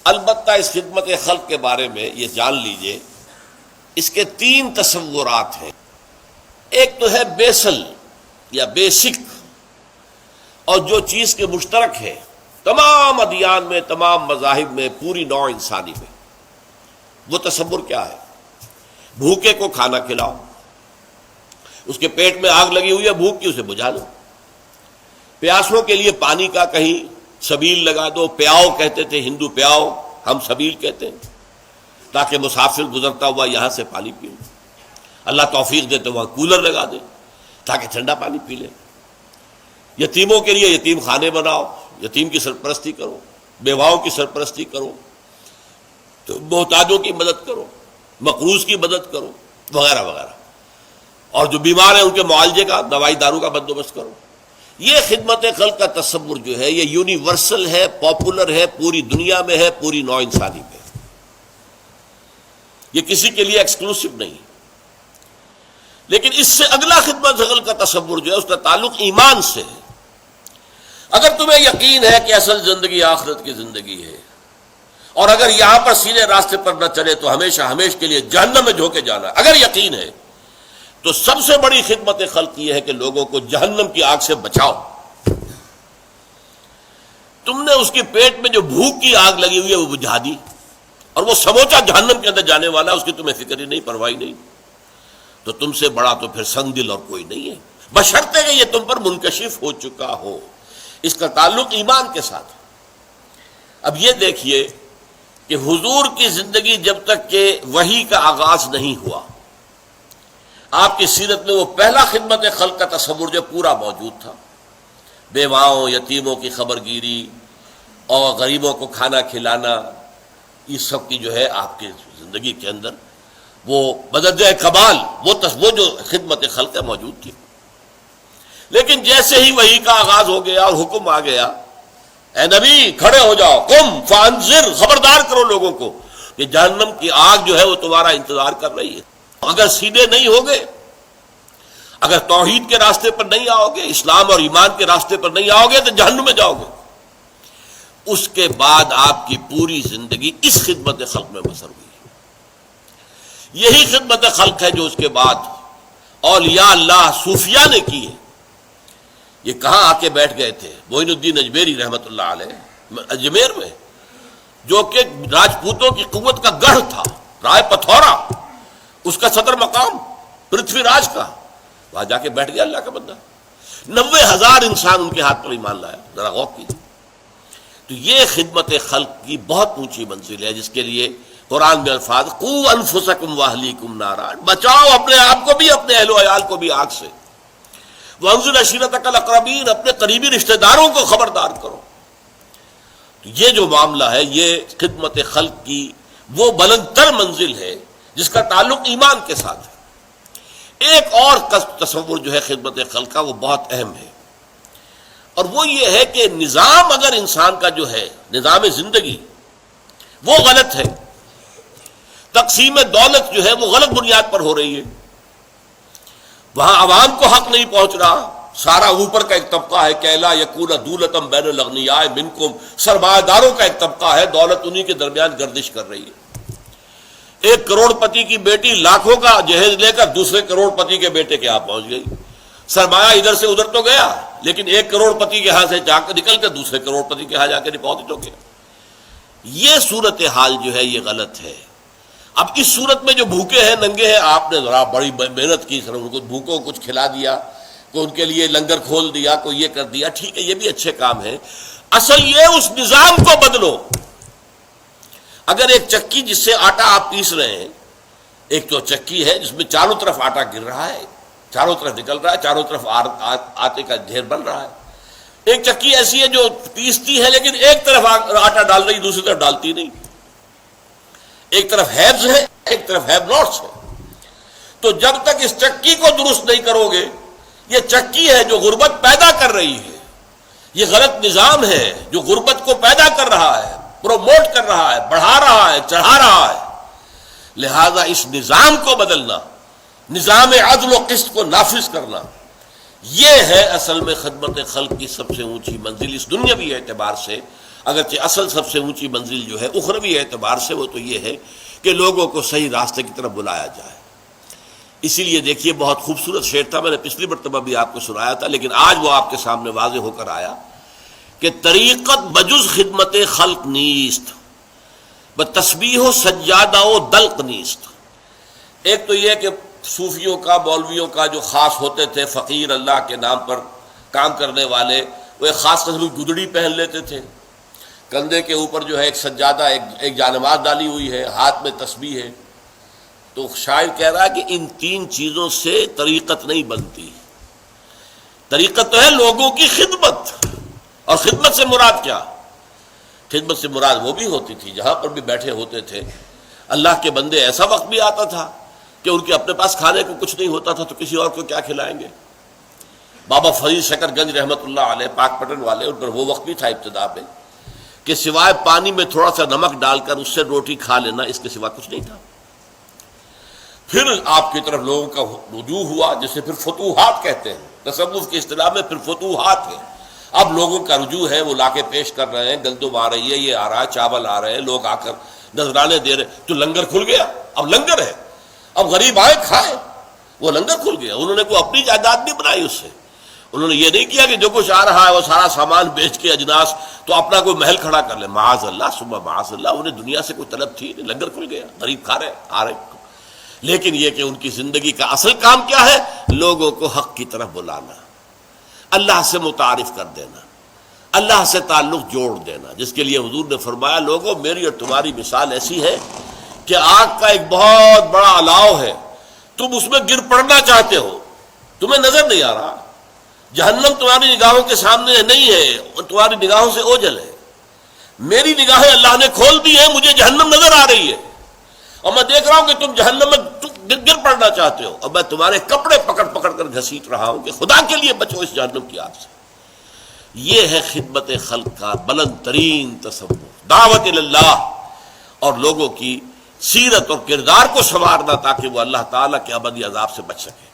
البتہ اس خدمت خلق کے بارے میں یہ جان لیجئے، اس کے 3 تصورات ہیں۔ ایک تو ہے بیسل یا بیسک، اور جو چیز کے مشترک ہے تمام ادیان میں، تمام مذاہب میں، پوری نوع انسانی میں۔ وہ تصور کیا ہے؟ بھوکے کو کھانا کھلاؤ، اس کے پیٹ میں آگ لگی ہوئی ہے، بھوک کی، اسے بجھا دو۔ پیاسوں کے لیے پانی کا کہیں سبیل لگا دو، پیاؤ کہتے تھے ہندو، پیاؤ ہم سبیل کہتے ہیں، تاکہ مسافر گزرتا ہوا یہاں سے پانی پی لے۔ اللہ توفیق دے تو وہاں کولر لگا دے تاکہ ٹھنڈا پانی پی لے۔ یتیموں کے لیے یتیم خانے بناؤ، یتیم کی سرپرستی کرو، بیواؤں کی سرپرستی کرو، تو محتاجوں کی مدد کرو، مقروض کی مدد کرو، وغیرہ وغیرہ، اور جو بیمار ہیں ان کے معالجے کا، دوائی دارو کا بندوبست کرو۔ یہ خدمت خلق کا تصور جو ہے یہ یونیورسل ہے، پاپولر ہے، پوری دنیا میں ہے، پوری نوع انسانی میں۔ یہ کسی کے لیے ایکسکلوسیو نہیں۔ لیکن اس سے اگلا خدمت خلق کا تصور جو ہے اس کا تعلق ایمان سے ہے۔ اگر تمہیں یقین ہے کہ اصل زندگی آخرت کی زندگی ہے، اور اگر یہاں پر سیدھے راستے پر نہ چلے تو ہمیشہ ہمیشہ کے لیے جہنم میں جھونکے جانا، اگر یقین ہے تو سب سے بڑی خدمت خلق یہ ہے کہ لوگوں کو جہنم کی آگ سے بچاؤ۔ تم نے اس کے پیٹ میں جو بھوک کی آگ لگی ہوئی ہے وہ بجھا دی، اور وہ سموچا جہنم کے اندر جانے والا، اس کی تمہیں فکر ہی نہیں، پرواہ نہیں، تو تم سے بڑا تو پھر سنگ دل اور کوئی نہیں ہے، بشرطے کہ یہ تم پر منکشف ہو چکا ہو۔ اس کا تعلق ایمان کے ساتھ۔ اب یہ دیکھیے کہ حضور کی زندگی جب تک کہ وحی کا آغاز نہیں ہوا، آپ کی سیرت میں وہ پہلا خدمت خلق کا تصور جو پورا موجود تھا، بیواؤں، یتیموں کی خبر گیری اور غریبوں کو کھانا کھلانا، یہ سب کی جو ہے آپ کی زندگی کے اندر وہ بدرجہ کمال وہ جو خدمت خلق موجود تھی۔ لیکن جیسے ہی وحی کا آغاز ہو گیا اور حکم آ گیا، اے نبی کھڑے ہو جاؤ، قم فانذر، خبردار کرو لوگوں کو کہ جہنم کی آگ جو ہے وہ تمہارا انتظار کر رہی ہے۔ اگر سیدھے نہیں ہوگے، اگر توحید کے راستے پر نہیں آؤ گے، اسلام اور ایمان کے راستے پر نہیں آؤ گے تو جہنم میں جاؤ گے۔ اس کے بعد آپ کی پوری زندگی اس خدمت خلق میں بسر ہوئی۔ یہی خدمت خلق ہے جو اس کے بعد اولیاء اللہ صوفیاء نے کی ہے۔ یہ کہاں آ کے بیٹھ گئے تھے؟ معین الدین اجمیری رحمۃ اللہ علیہ اجمیر میں، جو کہ راجپوتوں کی قوت کا گڑھ تھا، رائے پتھورا اس کا صدر مقام، پرتھوی راج کا، وہاں جا کے بیٹھ گیا اللہ کا بندہ۔ 90,000 انسان ان کے ہاتھ پر ایمان لایا، ذرا غور کیجیے۔ تو یہ خدمت خلق کی بہت اونچی منزل ہے، جس کے لیے قرآن میں الفاظ قوا انفسکم واہلیکم نارا، بچاؤ اپنے آپ کو بھی، اپنے اہل و عیال کو بھی آگ سے۔ وانذر عشیرتک الاقربین، اپنے قریبی رشتہ داروں کو خبردار کرو۔ تو یہ جو معاملہ ہے یہ خدمت خلق کی وہ بلند تر منزل ہے جس کا تعلق ایمان کے ساتھ ہے۔ ایک اور تصور جو ہے خدمت خلق کا وہ بہت اہم ہے، اور وہ یہ ہے کہ نظام اگر انسان کا جو ہے نظام زندگی وہ غلط ہے، تقسیم دولت جو ہے وہ غلط بنیاد پر ہو رہی ہے، وہاں عوام کو حق نہیں پہنچ رہا، سارا اوپر کا ایک طبقہ ہے کہ لا یکون دولتم بین الاغنیاء منکم، سرمایہ داروں کا ایک طبقہ ہے، دولت انہی کے درمیان گردش کر رہی ہے۔ 1 کروڑ پتی کی بیٹی لاکھوں کا جہیز لے کر دوسرے کروڑ پتی کے بیٹے کے ہاں پہنچ گئی، سرمایہ ادھر سے ادھر تو گیا، لیکن 1 کروڑ پتی کے ہاں سے جا کر نکل کر دوسرے کروڑ پتی کے ہاں جا کے ڈپازٹ ہو گیا۔ یہ صورتحال جو ہے یہ غلط ہے۔ اب اس صورت میں جو بھوکے ہیں، ننگے ہیں، آپ نے ذرا بڑی محنت کی، ان کو بھوکوں کو کچھ کھلا دیا، کوئی ان کے لیے لنگر کھول دیا، کوئی یہ کر دیا، ٹھیک ہے، یہ بھی اچھے کام ہے۔ اصل یہ اس نظام کو بدلو۔ اگر ایک چکی جس سے آٹا آپ پیس رہے ہیں، ایک تو چکی ہے جس میں چاروں طرف آٹا گر رہا ہے، چاروں طرف نکل رہا ہے، چاروں طرف آٹے کا ڈھیر بن رہا ہے۔ ایک چکی ایسی ہے جو پیستی ہے لیکن ایک طرف آٹا ڈال رہی، دوسری طرف ڈالتی نہیں، ایک طرف ہیبز ہے، ایک طرف ہیب ناٹس ہے۔ تو جب تک اس چکی کو درست نہیں کرو گے، یہ چکی ہے جو غربت پیدا کر رہی ہے، یہ غلط نظام ہے جو غربت کو پیدا کر رہا ہے، پروموٹ کر رہا ہے، بڑھا رہا ہے، چڑھا رہا ہے۔ لہذا اس نظام کو بدلنا، نظام عدل و قسط کو نافذ کرنا، یہ ہے اصل میں خدمت خلق کی سب سے اونچی منزل اس دنیاوی اعتبار سے، اگرچہ اصل سب سے اونچی منزل جو ہے اخروی اعتبار سے وہ تو یہ ہے کہ لوگوں کو صحیح راستے کی طرف بلایا جائے۔ اسی لیے دیکھیے بہت خوبصورت شعر تھا، میں نے پچھلی مرتبہ بھی آپ کو سنایا تھا، لیکن آج وہ آپ کے سامنے واضح ہو کر آیا کہ طریقت بجز خدمت خلق نیست، بتسبیح و سجادہ و دلق نیست۔ ایک تو یہ کہ صوفیوں کا، مولویوں کا جو خاص ہوتے تھے فقیر اللہ کے نام پر کام کرنے والے، وہ ایک خاص قسم کی گدڑی پہن لیتے تھے، کندھے کے اوپر جو ہے ایک سجادہ، ایک جانماز ڈالی ہوئی ہے، ہاتھ میں تسبیح ہے۔ تو شاعر کہہ رہا ہے کہ ان تین چیزوں سے طریقت نہیں بنتی۔ طریقت تو ہے لوگوں کی خدمت، اور خدمت سے مراد کیا؟ خدمت سے مراد وہ بھی ہوتی تھی جہاں پر بھی بیٹھے ہوتے تھے اللہ کے بندے، ایسا وقت بھی آتا تھا کہ ان کے اپنے پاس کھانے کو کچھ نہیں ہوتا تھا تو کسی اور کو کیا کھلائیں گے۔ بابا فرید شکر گنج رحمۃ اللہ علیہ، پاک پٹن والے، ان پر وہ وقت بھی تھا ابتدا میں کہ سوائے پانی میں تھوڑا سا نمک ڈال کر اس سے روٹی کھا لینا، اس کے سوا کچھ نہیں تھا۔ پھر آپ کی طرف لوگوں کا رجوع ہوا، جسے پھر فتوحات کہتے ہیں، تصوف کی اصطلاح میں پھر فتوحات ہے۔ اب لوگوں کا رجوع ہے، وہ لا کے پیش کر رہے ہیں، گندم آ رہی ہے، یہ آ رہا ہے، چاول آ رہے ہیں، لوگ آ کر نذرانے دے رہے، تو لنگر کھل گیا۔ اب لنگر ہے، اب غریب آئے کھائے، وہ لنگر کھل گیا۔ انہوں نے کوئی اپنی جائیداد نہیں بنائی اس سے، انہوں نے یہ نہیں کیا کہ جو کچھ آ رہا ہے وہ سارا سامان بیچ کے اجناس تو اپنا کوئی محل کھڑا کر لے، معاذ اللہ ثم معاذ اللہ، انہیں دنیا سے کوئی طلب تھی نہیں، لنگر کھل گیا، غریب کھا رہے آ رہے۔ لیکن یہ کہ ان کی زندگی کا اصل کام کیا ہے؟ لوگوں کو حق کی طرف بلانا، اللہ سے متعارف کر دینا، اللہ سے تعلق جوڑ دینا، جس کے لیے حضور نے فرمایا لوگوں میری اور تمہاری مثال ایسی ہے کہ آگ کا ایک بہت بڑا الاؤ ہے، تم اس میں گر پڑنا چاہتے ہو، تمہیں نظر نہیں آ رہا، جہنم تمہاری نگاہوں کے سامنے نہیں ہے، اور تمہاری نگاہوں سے اوجھل ہے، میری نگاہیں اللہ نے کھول دی ہیں، مجھے جہنم نظر آ رہی ہے، اور میں دیکھ رہا ہوں کہ تم جہنم میں گر پڑنا چاہتے ہو، اور میں تمہارے کپڑے پکڑ پکڑ کر گھسیٹ رہا ہوں کہ خدا کے لیے بچو اس جہنم کی آگ سے۔ یہ ہے خدمت خلق کا بلند ترین تصور، دعوت اللہ، اور لوگوں کی سیرت اور کردار کو سنوارنا تاکہ وہ اللہ تعالیٰ کے ابدی عذاب سے بچ سکے۔